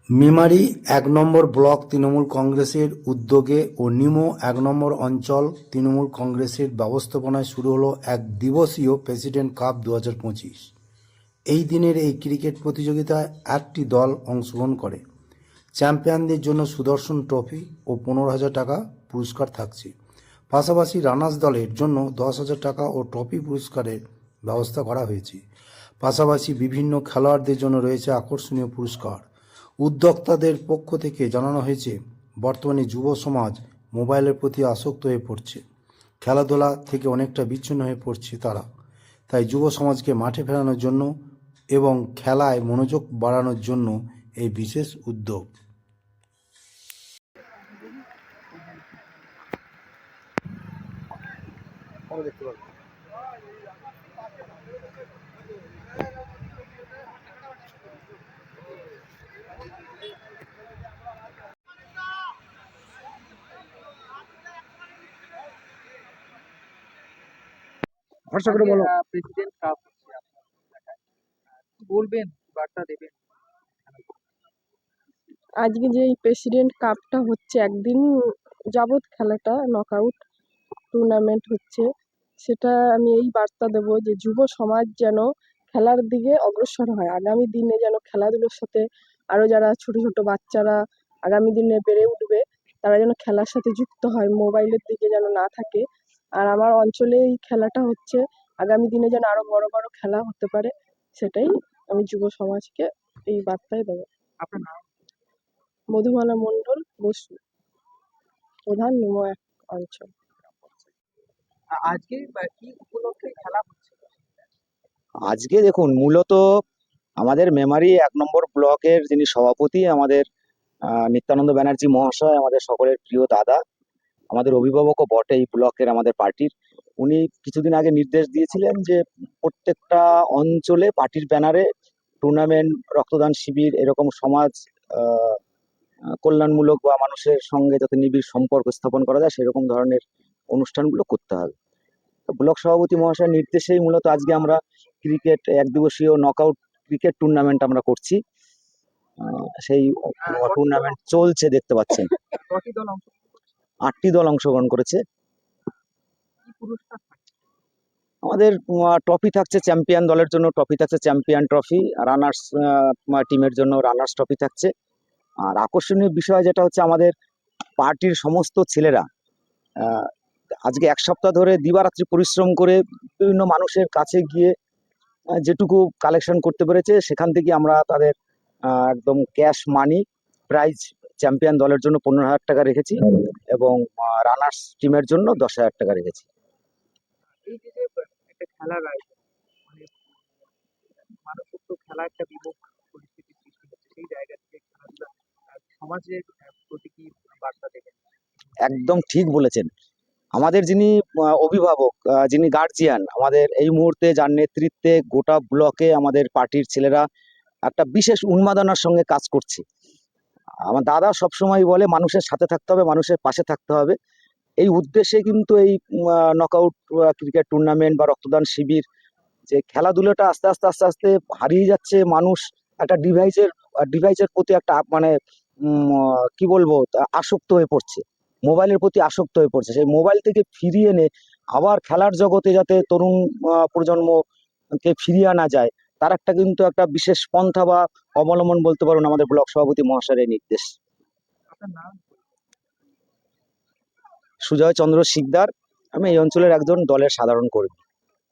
মেমারি ১ নম্বর block Trinamool কংগ্রেসের উদ্যোগে ও নিমো ১ নম্বর অঞ্চল তৃণমূল কংগ্রেসের ব্যবস্থাপনায় শুরু হলো এক দিবসীয় প্রেসিডেন্ট কাপ ২০২৫। এই দিনের এই ক্রিকেট প্রতিযোগিতায় ১টি দল অংশগ্রহণ করে। চ্যাম্পিয়নদের জন্য সুদর্শন ট্রফি ও ১৫,০০০ টাকা পুরস্কার থাকছে। পাশাপাশি রানার্স দলের জন্য ১০,০০০ টাকা ও ট্রফি পুরস্কারের ব্যবস্থা করা হয়েছে। পাশাপাশি বিভিন্ন খেলোয়াড়দের জন্য রয়েছে আকর্ষণীয় পুরস্কার। উদ্যোক্তাদের পক্ষ থেকে জানানো হয়েছে, বর্তমানে যুব সমাজ মোবাইলের প্রতি আসক্ত হয়ে পড়ছে, খেলাধুলা থেকে অনেকটা বিচ্ছিন্ন হয়ে পড়ছে তারা। তাই যুব সমাজকে মাঠে ফেরানোর জন্য এবং খেলায় মনোযোগ বাড়ানোর জন্য এই বিশেষ উদ্যোগ। প্রেসিডেন্ট কাপ হচ্ছে আপনার এলাকায়। কি বলবেন, কি বার্তা দেবেন? আজকে যে এই প্রেসিডেন্ট কাপটা হচ্ছে, একদিন যাবৎ খেলাটা নকআউট টুর্নামেন্ট হচ্ছে, সেটা আমি এই বার্তা দেব যে যুব সমাজ যেন খেলার দিকে অগ্রসর হয়। আগামী দিনে যেন খেলাধুলোর সাথে আরো যারা ছোট ছোট বাচ্চারা আগামী দিনে বেড়ে উঠবে, তারা যেন খেলার সাথে যুক্ত হয়, মোবাইলের দিকে যেন না থাকে। আর আমার অঞ্চলে এই খেলাটা হচ্ছে, আগামী দিনে যেন আরো বড় বড় খেলা হতে পারে, সেটাই আমি যুব সমাজকে এই বার্তায় দেবো। আপনার নাম? মধুমালা মণ্ডল বসু, প্রধান নিমো ১ অঞ্চল। আজকে কি উপলক্ষে খেলা হচ্ছে? আজকে দেখুন, মূলত আমাদের মেমারি ১ নম্বর ব্লকের যিনি সভাপতি, আমাদের নিত্যানন্দ ব্যানার্জি মহাশয়, আমাদের সকলের প্রিয় দাদা, আমাদের অভিভাবকও বটে এই ব্লকের, আমাদের পার্টির। উনি কিছুদিন আগে নির্দেশ দিয়েছিলেন যে প্রত্যেকটা অঞ্চলে পার্টির ব্যানারে টুর্নামেন্ট, রক্তদান শিবির, এরকম সমাজ কল্যাণমূলক বা মানুষের সঙ্গে যাতে নিবিড় সম্পর্ক স্থাপন করা যায় সেরকম ধরনের অনুষ্ঠানগুলো করতে হবে। ব্লক সভাপতি মহাশয়ের নির্দেশেই মূলত আজকে আমরা ক্রিকেট একদিবসীয় নকআউট ক্রিকেট টুর্নামেন্ট আমরা করছি। সেই টুর্নামেন্ট চলছে, দেখতে পাচ্ছেন। কটি দল অংশগ্রহণ করছে? ৮টি দল অংশগ্রহণ করেছে। কি পুরস্কার থাকছে? আমাদের ট্রফি থাকছে চ্যাম্পিয়ন দলের জন্য, ট্রফি থাকছে চ্যাম্পিয়ন ট্রফি, রানার্স টিমের জন্য রানার্স ট্রফি থাকছে। আর আকর্ষণীয় বিষয় যেটা হচ্ছে, আমাদের পার্টির সমস্ত ছেলেরা আজকে ১ সপ্তাহ ধরে দিবারাত্রি পরিশ্রম করে বিভিন্ন মানুষের কাছে গিয়ে যেটুকু কালেকশন করতে পেরেছে, সেখান থেকে আমরা তাদের একদম ক্যাশ মানি প্রাইজ চ্যাম্পিয়ন দলের জন্য ১৫,০০০ টাকা রেখেছি এবং রানার্স টিমের জন্য ১০,০০০ টাকা রেখেছি। এই যে একটা খেলার আয়োজন, মানে মানুষের তো খেলা একটা বিমুখ পরিস্থিতির সৃষ্টি হচ্ছে, সেই জায়গা থেকে খেলাধুলা সমাজের প্রতি কি বার্তা দেবেন? একদম ঠিক বলেছেন। আমাদের যিনি অভিভাবক, যিনি গার্জিয়ান, আমাদের এই মুহূর্তে যার নেতৃত্বে গোটা ব্লকে আমাদের পার্টির ছেলেরা একটা বিশেষ উন্মাদনার সঙ্গে কাজ করছে। আমার দাদা সবসময় বলে মানুষের সাথে থাকতে হবে, মানুষের পাশে থাকতে হবে। এই উদ্দেশ্যে কিন্তু এই নকআউট ক্রিকেট টুর্নামেন্ট বা রক্তদান শিবির, যে খেলাধুলাটা আস্তে আস্তে আস্তে আস্তে হারিয়ে যাচ্ছে, মানুষ একটা ডিভাইসের প্রতি একটা মানে কি বলবো, আসক্ত হয়ে পড়ছে, মোবাইলের প্রতি আসক্ত হয়ে পড়ছে। সেই মোবাইল থেকে ফিরিয়ে এনে আবার খেলার জগতে যাতে তরুণ প্রজন্মকে ফিরিয়ে আনা যায়, তার কিন্তু একটা বিশেষ পন্থা বা অবলম্বন বলতে পারুন আমাদের ব্লক সভাপতি মহাশয়ের এই নির্দেশ। আপনার নাম? সুজয় চন্দ্র শিকদার, আমি এই অঞ্চলের একজন দলের সাধারণ কর্মী।